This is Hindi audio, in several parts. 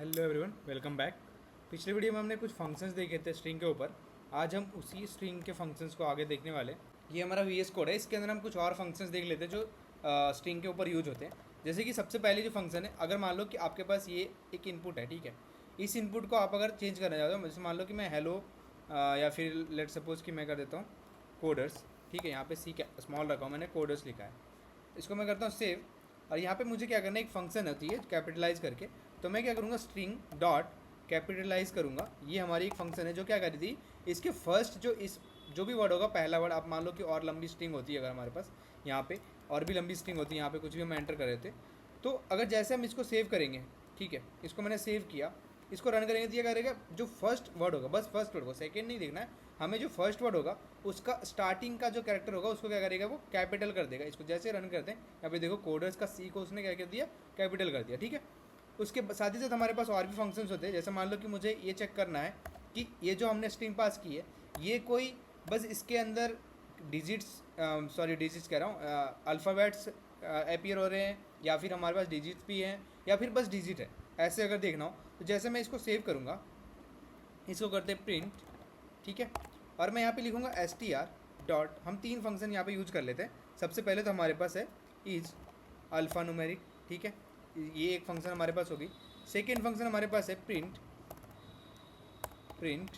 Hello everyone, welcome back. पिछले वीडियो में हमने कुछ फंक्शंस देखे थे स्ट्रिंग के ऊपर। आज हम उसी स्ट्रिंग के फंक्शंस को आगे देखने वाले। ये हमारा वीएस कोड है, इसके अंदर हम कुछ और फंक्शंस देख लेते हैं जो स्ट्रिंग के ऊपर यूज होते हैं। जैसे कि सबसे पहले जो फंक्शन है, अगर मान लो कि आपके पास ये एक इनपुट है, ठीक है। इस इनपुट को आप अगर चेंज करना चाहते हो, जैसे मान लो कि मैं हेलो या फिर लेट सपोज कि मैं कर देता हूँ कोडर्स, ठीक है। यहाँ पे सी स्मॉल रखा हूँ, मैंने कोडर्स लिखा है। इसको मैं करता हूँ सेव, और यहाँ पे मुझे क्या करना है, एक फंक्शन होती है कैपिटलाइज करके। तो मैं क्या करूँगा, स्ट्रिंग डॉट कैपिटलाइज करूँगा। ये हमारी एक फंक्शन है जो क्या करी थी, इसके फर्स्ट जो भी वर्ड होगा, पहला वर्ड, आप मान लो कि और लंबी स्ट्रिंग होती है अगर हमारे पास, यहाँ पे और भी लंबी स्ट्रिंग होती है, यहाँ पे कुछ भी हम एंटर कर रहे थे। तो अगर जैसे हम इसको सेव करेंगे, ठीक है, इसको मैंने सेव किया, इसको रन करेंगे तो ये करेगा, जो फर्स्ट वर्ड होगा, बस फर्स्ट वर्ड को, सेकेंड नहीं देखना है हमें, जो फर्स्ट वर्ड होगा उसका स्टार्टिंग का जो कैरेक्टर होगा उसको क्या करेगा, वो कैपिटल कर देगा। इसको जैसे रन करते हैं, यहाँ पे देखो कोडर्स का सी को उसने क्या कर दिया, कैपिटल कर दिया, ठीक है। उसके साथ ही साथ हमारे पास और भी फंक्शंस होते हैं। जैसे मान लो कि मुझे ये चेक करना है कि ये जो हमने स्ट्रिंग पास की है, ये कोई बस इसके अंदर डिजिट्स कह रहा हूँ, अल्फ़ाबेट्स अपीयर हो रहे हैं, या फिर हमारे पास डिजिट्स भी हैं, या फिर बस डिजिट है, ऐसे अगर देखना हो तो जैसे मैं इसको सेव करूँगा, इसको करते हैं प्रिंट, ठीक है। और मैं यहाँ पे लिखूँगा str डॉट, हम तीन फंक्शन यहाँ पे यूज कर लेते हैं। सबसे पहले तो हमारे पास है इज अल्फ़ा न्यूमेरिक, ठीक है, ये एक फंक्शन हमारे पास होगी। सेकेंड फंक्शन हमारे पास है प्रिंट प्रिंट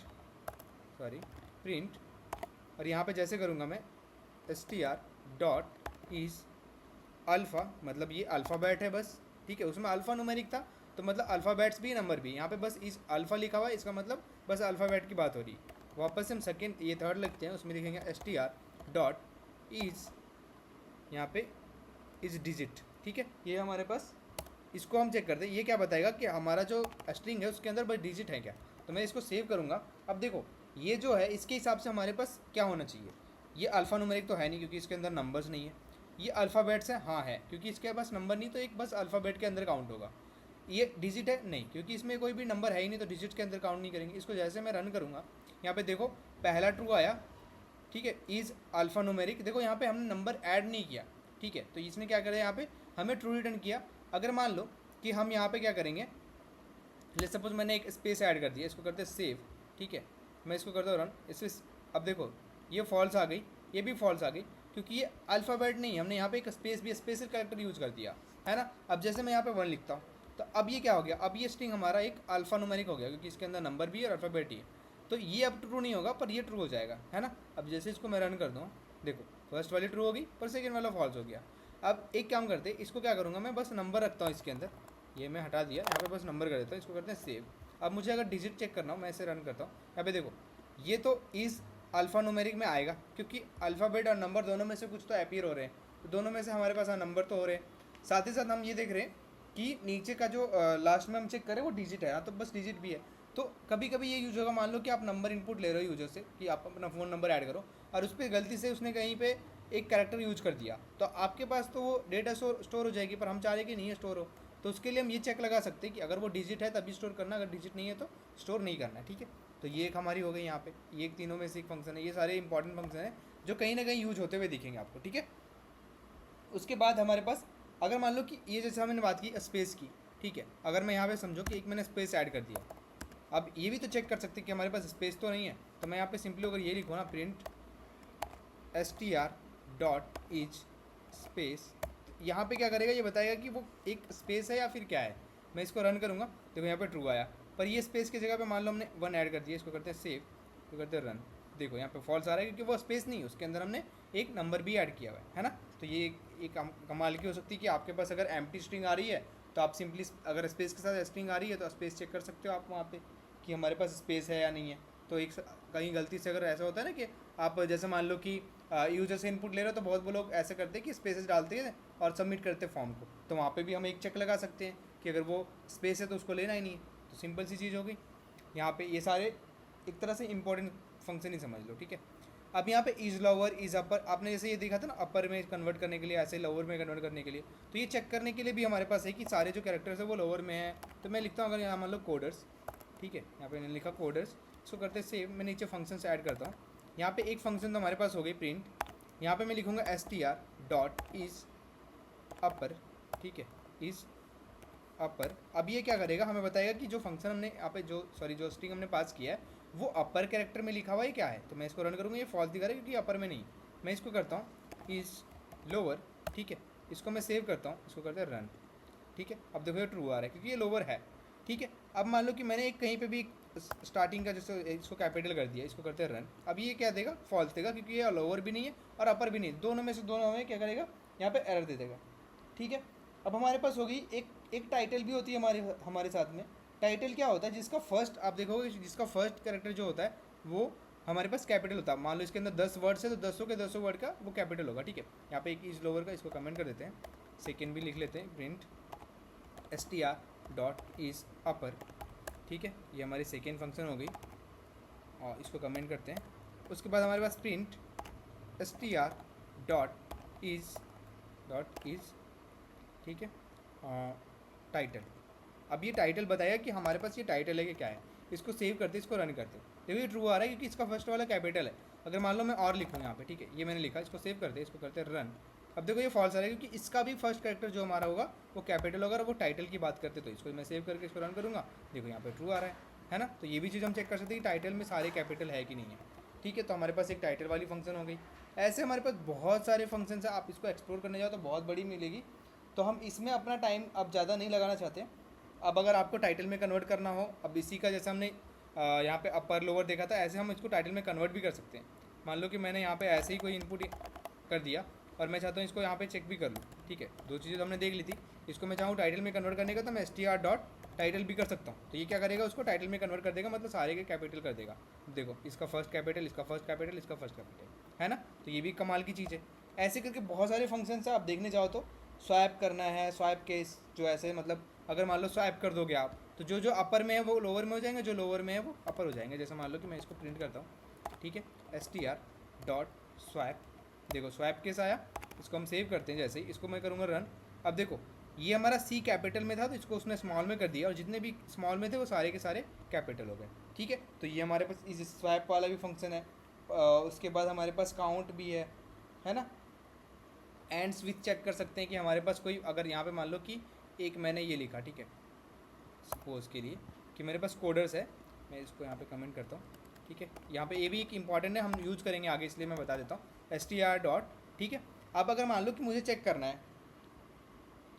सॉरी प्रिंट, और यहाँ पे जैसे करूँगा मैं str डॉट इज अल्फ़ा, मतलब ये अल्फ़ाबेट है बस, ठीक है। उसमें अल्फ़ा न्यूमेरिक था तो मतलब अल्फ़ाबेट्स भी नंबर भी, यहाँ पे बस इस अल्फ़ा लिखा हुआ है, इसका मतलब बस अल्फ़ाबेट की बात हो रही। वापस से हम सेकेंड ये थर्ड लिखते हैं, उसमें लिखेंगे str डॉट इज, यहाँ पे इज डिजिट, ठीक है। ये हमारे पास, इसको हम चेक करते हैं, ये क्या बताएगा कि हमारा जो स्ट्रिंग है उसके अंदर बस डिजिट है क्या। तो मैं इसको सेव करूँगा। अब देखो ये जो है, इसके हिसाब से हमारे पास क्या होना चाहिए, ये अल्फ़ा न्यूमेरिक तो है नहीं क्योंकि इसके अंदर नंबर्स नहीं है। ये अल्फ़ाबेट्स है, हाँ है, क्योंकि इसके पास नंबर नहीं, तो एक बस अल्फ़ाबेट के अंदर काउंट होगा। ये डिजिट है नहीं, क्योंकि इसमें कोई भी नंबर है ही नहीं, तो डिजिट के अंदर काउंट नहीं करेंगे। इसको जैसे मैं रन करूँगा, यहाँ पे देखो पहला ट्रू आया, ठीक है, इज़ अल्फ़ा न्यूमेरिक। देखो यहाँ पे हमने नंबर ऐड नहीं किया, ठीक है, तो इसने क्या करा, यहाँ पे हमें ट्रू रिटर्न किया। अगर मान लो कि हम यहाँ पे क्या करेंगे, ले सपोज मैंने एक स्पेस ऐड कर दिया, इसको करते हैं सेव, ठीक है। मैं इसको करता हूँ रन, इससे अब देखो ये फॉल्स आ गई, ये भी फॉल्स आ गई, क्योंकि ये अल्फ़ाबेट नहीं, हमने यहाँ पे एक स्पेस भी स्पेशल कैरेक्टर यूज़ कर दिया है ना। अब जैसे मैं यहाँ पे वन लिखता हूँ, तो अब ये क्या हो गया, अब ये स्ट्रिंग हमारा एक अल्फ़ा न्यूमेरिक हो गया, क्योंकि इसके अंदर नंबर भी है और अल्फ़ाबेट ही है। तो ये अब ट्रू नहीं होगा, पर ये ट्रू हो जाएगा, है ना। अब जैसे इसको मैं रन कर दूँ, देखो फर्स्ट वाली ट्रू होगी पर सेकेंड वाला फॉल्स हो गया। अब एक काम करते, इसको क्या करूँगा, मैं बस नंबर रखता हूँ इसके अंदर, ये मैं हटा दिया, यहाँ पे बस नंबर कर देता हूँ, इसको करते हैं सेव। अब मुझे अगर डिजिट चेक करना हो, मैं इसे रन करता हूँ, यहाँ पे देखो ये तो इस अल्फ़ा न्यूमेरिक में आएगा, क्योंकि अल्फ़ाबेट और नंबर दोनों में से कुछ तो अपीयर हो रहे हैं, तो दोनों में से हमारे पास नंबर तो हो रहे हैं। साथ ही साथ हम ये देख रहे हैं कि नीचे का जो लास्ट में हम चेक करें वो डिजिट है, हाँ तो बस डिजिट भी है। तो कभी कभी ये यूज होगा, मान लो कि आप नंबर इनपुट ले रहे हो यूजर से कि आप अपना फ़ोन नंबर ऐड करो, और उस पर गलती से उसने कहीं पे एक कैरेक्टर यूज कर दिया, तो आपके पास तो वो डेटा स्टोर हो जाएगी, पर हम चाह रहे कि नहीं है स्टोर हो। तो उसके लिए हम ये चेक लगा सकते हैं कि अगर वो डिजिट है तभी स्टोर करना, अगर डिजिट नहीं है तो स्टोर नहीं करना, ठीक है। तो ये एक हमारी हो गई यहाँ पे, ये एक तीनों में से एक फंक्शन है। ये सारे इंपॉर्टेंट फंक्शन है जो कहीं ना कहीं यूज होते हुए दिखेंगे आपको, ठीक है। उसके बाद हमारे पास, अगर मान लो कि ये जैसे हमने बात की स्पेस की, ठीक है, अगर मैं यहाँ पे समझो कि एक मैंने स्पेस ऐड कर दिया, अब ये भी तो चेक कर सकते हैं कि हमारे पास स्पेस तो नहीं है। तो मैं यहाँ पे सिंपली अगर ये लिखूँ ना, print str dot is space, यहाँ पे क्या करेगा, ये बताएगा कि वो एक स्पेस है या फिर क्या है। मैं इसको रन करूँगा, देखो यहाँ पे ट्रू आया, पर ये स्पेस की जगह पे मान लो हमने वन ऐड कर दिया, इसको करते हैं सेव, तो करते हैं रन, देखो यहाँ पे फॉल्स आ रहा है क्योंकि वो स्पेस नहीं है, उसके अंदर हमने एक नंबर भी ऐड किया हुआ है ना। तो ये एक कमाल की हो सकती है कि आपके पास अगर एम्प्टी स्ट्रिंग आ रही है तो आप सिंपली, अगर स्पेस के साथ स्ट्रिंग आ रही है तो स्पेस चेक कर सकते हो आप वहाँ पे कि हमारे पास स्पेस है या नहीं है। तो एक कहीं गलती से अगर ऐसा होता है ना कि आप जैसे मान लो कि यूजर से इनपुट ले रहे हो, तो बहुत वो लोग ऐसे करते हैं कि स्पेसेस डालते हैं और सबमिट करते हैं फॉर्म को, तो वहाँ पे भी हम एक चेक लगा सकते हैं कि अगर वो स्पेस है तो उसको लेना ही नहीं है। तो सिंपल सी चीज़ हो गई यहाँ पे। ये सारे एक तरह से इंपॉर्टेंट फंक्शन ही समझ लो, ठीक है। अब यहाँ पे इज़ लोअर इज़ अपर, आपने जैसे ये देखा था ना, अपर में कन्वर्ट करने के लिए, ऐसे लोअर में कन्वर्ट करने के लिए, तो ये चेक करने के लिए भी हमारे पास है कि सारे जो कैरेक्टर्स है वो लोअर में है। तो मैं लिखता हूँ, अगर यहाँ मान लो कोडर्स, ठीक है, यहाँ पे मैंने लिखा कोडर्स, इसको करते सेव, मैं नीचे फंक्शन से ऐड करता हूँ। यहाँ पे एक फंक्शन तो हमारे पास हो गई प्रिंट, यहाँ पे मैं लिखूँगा str डॉट इज़ अपर, ठीक है, इज़ अपर। अब ये क्या करेगा, हमें बताएगा कि जो फंक्शन हमने यहाँ पे जो स्ट्रिंग हमने पास किया है वो अपर कैरेक्टर में लिखा हुआ है क्या है। तो मैं इसको रन करूँगा, ये फॉल्स दिखा रहा है क्योंकि अपर में नहीं। मैं इसको करता हूँ इज़ लोअर, ठीक है, इसको मैं सेव करता हूँ, इसको करते हैं रन, ठीक है। अब देखो ये ट्रू आ रहा है क्योंकि ये लोअर है, ठीक है। अब मान लो कि मैंने एक कहीं पे भी स्टार्टिंग का जैसे इसको कैपिटल कर दिया, इसको करते हैं रन। अब ये क्या देगा, फॉल्स देगा क्योंकि ये लोअर भी नहीं है और अपर भी नहीं, दोनों में से दोनों में क्या करेगा, यहाँ पे एरर दे देगा, ठीक है। अब हमारे पास होगी एक टाइटल भी होती है हमारे हमारे साथ में। टाइटल क्या होता है, जिसका फर्स्ट आप देखोगे, जिसका फर्स्ट कैरेक्टर जो होता है वो हमारे पास कैपिटल होता है। मान लो इसके अंदर 10 वर्ड्स है तो 10 के 10 वर्ड का वो कैपिटल होगा, ठीक है। यहाँ पे एक इज लोअर का, इसको कमेंट कर देते हैं, सेकेंड भी लिख लेते हैं, प्रिंट str.is_upper, ठीक है। ये हमारी सेकेंड फंक्शन हो गई और इसको कमेंट करते हैं। उसके बाद हमारे पास प्रिंट str.is, ठीक है, टाइटल। अब ये टाइटल बताया कि हमारे पास ये टाइटल है कि क्या है। इसको सेव करते, इसको रन करते, देखो ये ट्रू आ रहा है क्योंकि इसका फर्स्ट वाला कैपिटल है। अगर मान लो मैं और लिखूँ यहाँ पे, ठीक है, ये मैंने लिखा, इसको सेव करते, इसको करते हैं रन। अब देखो ये फॉल्स आ रहा है क्योंकि इसका भी फर्स्ट कैरेक्टर जो हमारा होगा वो कैपिटल होगा और वो टाइटल की बात करते। तो इसको मैं सेव करके इसको रन करूँगा, देखो यहाँ पे ट्रू आ रहा है ना। तो ये भी चीज़ हम चेक कर सकते हैं कि टाइटल में सारे कैपिटल है कि नहीं है, ठीक है। तो हमारे पास एक टाइटल वाली फंक्शन हो गई। ऐसे हमारे पास बहुत सारे फंक्शन है, आप इसको एक्सप्लोर करने जाओ तो बहुत बड़ी मिलेगी। तो हम इसमें अपना टाइम अब ज़्यादा नहीं लगाना चाहते। अब अगर आपको टाइटल में कन्वर्ट करना हो, अब इसी का जैसे हमने यहाँ पे अपर लोअर देखा था, ऐसे हम इसको टाइटल में कन्वर्ट भी कर सकते हैं। मान लो कि मैंने यहाँ पे ऐसे ही कोई इनपुट कर दिया और मैं चाहता हूँ इसको यहाँ पे चेक भी कर लूँ, ठीक है। दो चीज़ें तो हमने देख ली थी, इसको मैं चाहूँ टाइटल में कन्वर्ट करने का तो मैं str.title भी कर सकता हूँ। तो ये क्या करेगा, उसको टाइटल में कन्वर्ट कर देगा, मतलब सारे के कैपिटल कर देगा। देखो इसका फर्स्ट कैपिटल, इसका फर्स्ट कैपिटल, इसका फर्स्ट कैपिटल, है ना। तो ये भी कमाल की चीज़ है। ऐसे करके बहुत सारे फंक्शन है, आप देखने जाओ तो स्वैप करना है, स्वैप केस जो ऐसे, मतलब अगर मान लो स्वैप कर दोगे आप तो जो जो अपर में है वो लोअर में हो जाएंगे, जो लोअर में है वो अपर हो जाएंगे। जैसे मान लो कि मैं इसको प्रिंट करता हूँ, ठीक है, str.swap, देखो स्वैप केस आया, इसको हम सेव करते हैं। जैसे ही इसको मैं करूँगा रन, अब देखो ये हमारा सी कैपिटल में था तो इसको उसने स्मॉल में कर दिया और जितने भी स्मॉल में थे वो सारे के सारे कैपिटल हो गए, ठीक है। तो ये हमारे पास इस स्वैप वाला भी फंक्शन है। उसके बाद हमारे पास काउंट भी है ना। एंड स्विच चेक कर सकते हैं कि हमारे पास कोई, अगर यहाँ पे मान लो कि एक मैंने ये लिखा, ठीक है, सपोज के लिए कि मेरे पास कोडर्स है, मैं इसको यहाँ पे कमेंट करता हूँ, ठीक है। यहाँ पे ये भी एक इंपॉर्टेंट है, हम यूज करेंगे आगे, इसलिए मैं बता देता हूँ str. ठीक है। अब अगर मान लो कि मुझे चेक करना है,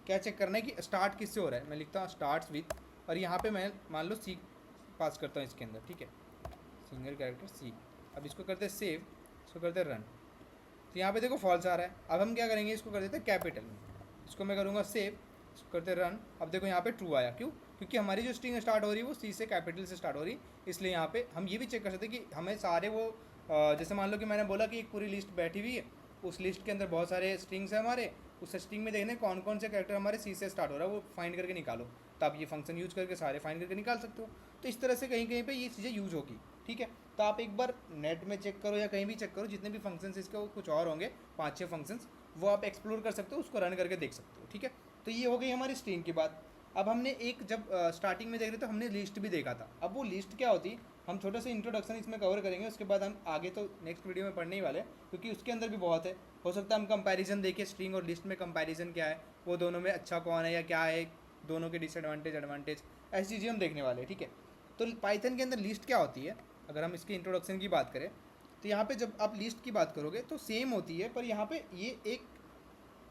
क्या चेक करना है कि स्टार्ट किससे हो रहा है, मैं लिखता हूँ स्टार्ट्स विथ, और यहाँ पे मैं मान लो सी पास करता हूँ इसके अंदर, ठीक है, सिंगल कैरेक्टर सी। अब इसको करते हैं सेव, इसको करते हैं रन, तो यहाँ पे देखो फॉल्स आ रहा है। अब हम क्या करेंगे, इसको कर देते हैं कैपिटल में, इसको मैं करूँगा सेव, इसको करते रन। अब देखो यहाँ पे ट्रू आया, क्यों, क्योंकि हमारी जो स्ट्रिंग स्टार्ट हो रही है वो सी से, कैपिटल से स्टार्ट हो रही, इसलिए यहाँ पे हम ये भी चेक कर सकते हैं कि हमें सारे वो जैसे मान लो कि मैंने बोला कि एक पूरी लिस्ट बैठी हुई है, उस लिस्ट के अंदर बहुत सारे स्ट्रिंग्स हैं हमारे, उस स्ट्रिंग में देखने कौन कौन से कैरेक्टर हमारे सी से स्टार्ट हो रहा है वो फाइंड करके निकालो। तो आप ये फंक्शन यूज़ करके सारे फाइंड करके निकाल सकते हो। तो इस तरह से कहीं कहीं पे ये चीज़ें यूज़ होगी, ठीक है। तो आप एक बार नेट में चेक करो या कहीं भी चेक करो, जितने भी फंक्शंस इसके वो कुछ और होंगे 5-6 फंक्शंस, वो आप एक्सप्लोर कर सकते हो, उसको रन करके देख सकते हो, ठीक है। तो ये हो गई हमारी स्ट्रिंग की बात। अब हमने एक जब स्टार्टिंग में देख रहे तो हमने लिस्ट भी देखा था। अब वो लिस्ट क्या होती, हम छोटा सा इंट्रोडक्शन इसमें कवर करेंगे, उसके बाद हम आगे तो नेक्स्ट वीडियो में पढ़ने ही वाले, क्योंकि उसके अंदर भी बहुत है। हो सकता है हम कंपैरिजन देखें स्ट्रिंग और लिस्ट में, कंपैरिजन क्या है, वो दोनों में अच्छा कौन है या क्या है, दोनों के डिसएडवांटेज एडवांटेज, ऐसी चीज़ें हम देखने वाले हैं, ठीक है। तो पाइथन के अंदर लिस्ट क्या होती है, अगर हम इसके इंट्रोडक्शन की बात करें तो यहाँ पे जब आप लिस्ट की बात करोगे तो सेम होती है, पर यहाँ पे ये एक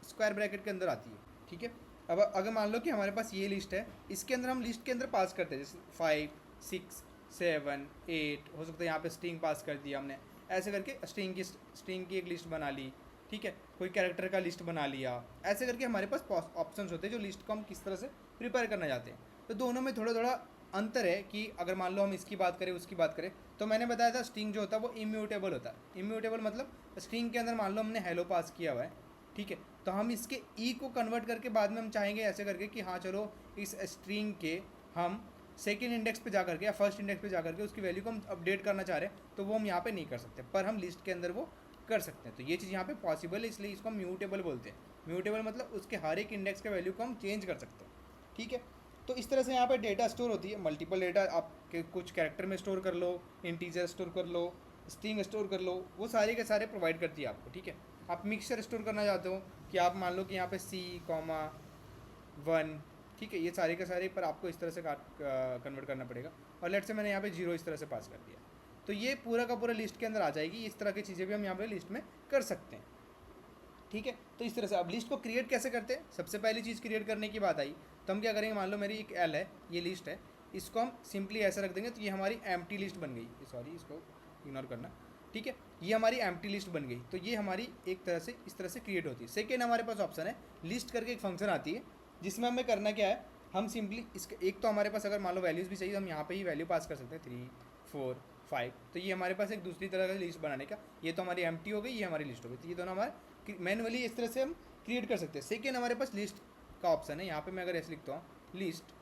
स्क्वायर ब्रैकेट के अंदर आती है, ठीक है। अब अगर मान लो कि हमारे पास ये लिस्ट है, इसके अंदर हम लिस्ट के अंदर पास करते हैं, जैसे 5, 6, 7, 8, हो सकता है यहाँ पे स्ट्रिंग पास कर दिया हमने, ऐसे करके स्ट्रिंग की एक लिस्ट बना ली, ठीक है। कोई कैरेक्टर का लिस्ट बना लिया, ऐसे करके हमारे पास ऑप्शंस होते हैं जो लिस्ट को हम किस तरह से प्रिपेयर करना चाहते हैं। तो दोनों में थोड़ा थोड़ा अंतर है कि अगर मान लो हम इसकी बात करें उसकी बात करें, तो मैंने बताया था स्ट्रिंग जो होता है वो इम्यूटेबल होता है। इम्यूटेबल मतलब स्ट्रिंग के अंदर मान लो हमने हेलो पास किया हुआ है, ठीक है, तो हम इसके ई को कन्वर्ट करके बाद में हम चाहेंगे ऐसे करके कि हाँ चलो इस स्ट्रिंग के हम सेकेंड इंडेक्स पे जा करके या फर्स्ट इंडेक्स पे जा करके उसकी वैल्यू को हम अपडेट करना चाह रहे हैं, तो वो हम यहाँ पे नहीं कर सकते, पर हम लिस्ट के अंदर वो कर सकते हैं। तो ये चीज़ यहाँ पे पॉसिबल है, इसलिए इसको हम म्यूटेबल बोलते हैं। म्यूटेबल मतलब उसके हर एक इंडेक्स के वैल्यू को हम चेंज कर सकते हैं, ठीक है। तो इस तरह से यहाँ पे डेटा स्टोर होती है, मल्टीपल डेटा आप कुछ कैरेक्टर में स्टोर कर लो, इंटीजर स्टोर कर लो, स्ट्रिंग स्टोर कर लो, वो सारे के सारे प्रोवाइड करती है आपको, ठीक है। आप मिक्सचर स्टोर करना चाहते हो कि आप मान लो कि यहाँ पे C, 1, ठीक है, ये सारे के सारे पर आपको इस तरह से कन्वर्ट करना पड़ेगा। और लेट से मैंने यहाँ पे 0 इस तरह से पास कर दिया, तो ये पूरा का पूरा लिस्ट के अंदर आ जाएगी। इस तरह की चीज़ें भी हम यहाँ पे लिस्ट में कर सकते हैं, ठीक है। तो इस तरह से अब लिस्ट को क्रिएट कैसे करते हैं, सबसे पहली चीज़ क्रिएट करने की बात आई तो हम क्या करेंगे, मान लो मेरी एक एल है, ये लिस्ट है, इसको हम सिंपली ऐसा रख देंगे तो ये हमारी एम्प्टी लिस्ट बन गई। सॉरी, इसको इग्नोर करना, ठीक है। ये हमारी एम्प्टी लिस्ट बन गई, तो ये हमारी एक तरह से इस तरह से क्रिएट होती है। सेकेंड हमारे पास ऑप्शन है लिस्ट करके एक फंक्शन आती है, जिसमें हमें करना क्या है, हम सिंपली इसका एक तो हमारे पास अगर मान लो वैल्यूज़ भी चाहिए तो हम यहाँ पे ही वैल्यू पास कर सकते हैं 3 4 5। तो ये हमारे पास एक दूसरी तरह का लिस्ट बनाने का, ये तो हमारी एम्प्टी हो गई, ये हमारी लिस्ट हो गई। तो ये दोनों हमारे मैनुअली इस तरह से हम क्रिएट कर सकते हैं। सेकेंड हमारे पास लिस्ट का ऑप्शन है, यहाँ पे मैं अगर ऐसे लिखता हूँ लिस्ट,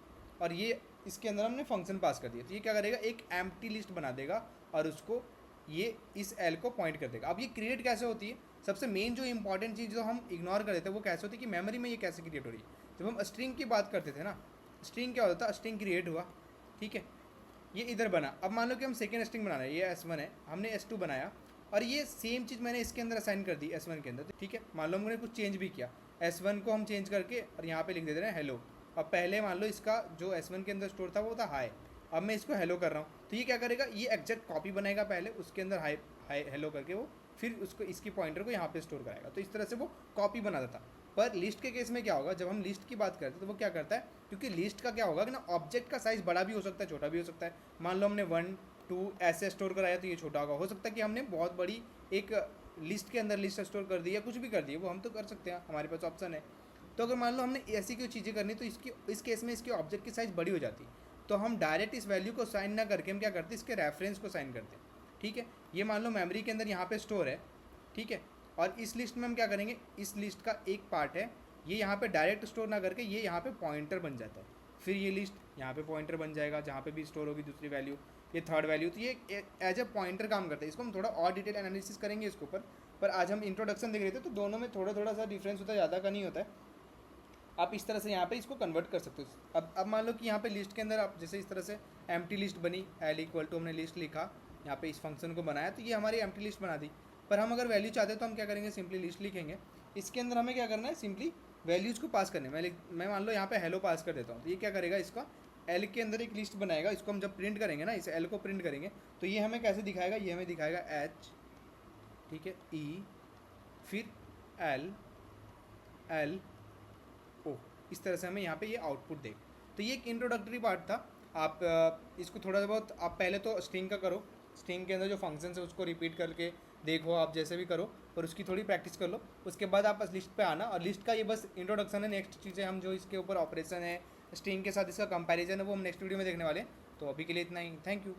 और ये इसके अंदर हमने फंक्शन पास कर दिया, तो ये क्या करेगा, एक एम्प्टी लिस्ट बना देगा और उसको ये इस एल को पॉइंट कर देगा। अब ये क्रिएट कैसे होती है, सबसे मेन जो इंपॉर्टेंट चीज़ जो हम इग्नोर कर देते हैं वो कैसे होती है कि मेमोरी में ये कैसे क्रिएट हो रही है। जब हम स्ट्रिंग की बात करते थे ना, स्ट्रिंग क्या होता था, स्ट्रिंग क्रिएट हुआ, ठीक है, ये इधर बना। अब मान लो कि हम सेकेंड स्ट्रिंग बना रहे हैं, ये S1 है, हमने S2 बनाया और ये सेम चीज़ मैंने इसके अंदर असाइन कर दी S1 के अंदर, ठीक है। मान लो हमने कुछ चेंज भी किया, S1 को हम चेंज करके और यहाँ पे लिख देते हैं हेलो। अब पहले मान लो इसका जो S1 के अंदर स्टोर था वो था हाई, अब मैं इसको हेलो कर रहा हूँ, तो ये क्या करेगा, ये एग्जैक्ट कॉपी बनाएगा पहले, उसके अंदर हाई हाई हेलो करके वो फिर उसको इसकी पॉइंटर को यहाँ पे स्टोर कराएगा। तो इस तरह से वो कॉपी बनाता था। पर लिस्ट के केस में क्या होगा, जब हम लिस्ट की बात करते हैं तो वो क्या करता है, क्योंकि लिस्ट का क्या होगा कि ना ऑब्जेक्ट का साइज़ बड़ा भी हो सकता है, छोटा भी हो सकता है। मान लो हमने 1 2 ऐसे स्टोर कराया तो ये छोटा होगा, हो सकता है कि हमने बहुत बड़ी एक लिस्ट के अंदर लिस्ट स्टोर कर दी या कुछ भी कर दी, वो हम तो कर सकते हैं, हमारे पास ऑप्शन है। तो अगर मान लो हमने ऐसी कोई चीज़ें करनी तो इस केस में इसकी ऑब्जेक्ट की साइज़ बड़ी हो जाती, तो हम डायरेक्ट इस वैल्यू को साइन ना करके हम क्या करते हैं, इसके रेफरेंस को साइन करते हैं, ठीक है। ये मान लो मेमोरी के अंदर यहाँ पे स्टोर है, ठीक है, और इस लिस्ट में हम क्या करेंगे, इस लिस्ट का एक पार्ट है, ये यहाँ पे डायरेक्ट स्टोर ना करके ये यहाँ पे पॉइंटर बन जाता है, फिर ये लिस्ट यहाँ पे पॉइंटर बन जाएगा जहाँ पे भी स्टोर होगी दूसरी वैल्यू, ये थर्ड वैल्यू, तो ये एज ए पॉइंटर काम करता है। इसको हम थोड़ा और डिटेल एनालिसिस करेंगे इसके ऊपर, पर आज हम इंट्रोडक्शन देख रहे थे तो दोनों में थोड़ा थोड़ा सा डिफरेंस होता है, ज़्यादा का नहीं होता है। आप इस तरह से यहाँ पे इसको कन्वर्ट कर सकते हो। अब मान लो कि यहाँ पे लिस्ट के अंदर आप जैसे इस तरह से एम्प्टी लिस्ट बनी, एल इक्वल टू हमने लिस्ट लिखा, यहाँ पे इस फंक्शन को बनाया, तो ये हमारी एम्प्टी लिस्ट बना दी। पर हम अगर वैल्यू चाहते हैं तो हम क्या करेंगे, सिंपली लिस्ट लिखेंगे, इसके अंदर हमें क्या करना है, सिंपली वैल्यूज़ को पास करने। मैं मान लो यहाँ पे हेलो पास कर देता हूँ, तो ये क्या करेगा, इसका एल के अंदर एक लिस्ट बनाएगा, इसको हम जब प्रिंट करेंगे ना, इस एल को प्रिंट करेंगे तो ये हमें कैसे दिखाएगा, ये हमें दिखाएगा एच, ठीक है, ई, फिर एल एल ओ, इस तरह से हमें यहाँ पे ये आउटपुट देगा। तो ये एक इंट्रोडक्टरी पार्ट था। आप इसको थोड़ा बहुत आप पहले तो स्ट्रिंग का करो, स्ट्रिंग के अंदर जो फंक्शन है उसको रिपीट करके देखो, आप जैसे भी करो, और उसकी थोड़ी प्रैक्टिस कर लो। उसके बाद आप बस लिस्ट पे आना, और लिस्ट का ये बस इंट्रोडक्शन है। नेक्स्ट चीज़ें हम जो इसके ऊपर ऑपरेशन है, स्ट्रिंग के साथ इसका कंपैरिजन है, वो हम नेक्स्ट वीडियो में देखने वाले हैं। तो अभी के लिए इतना ही, थैंक यू।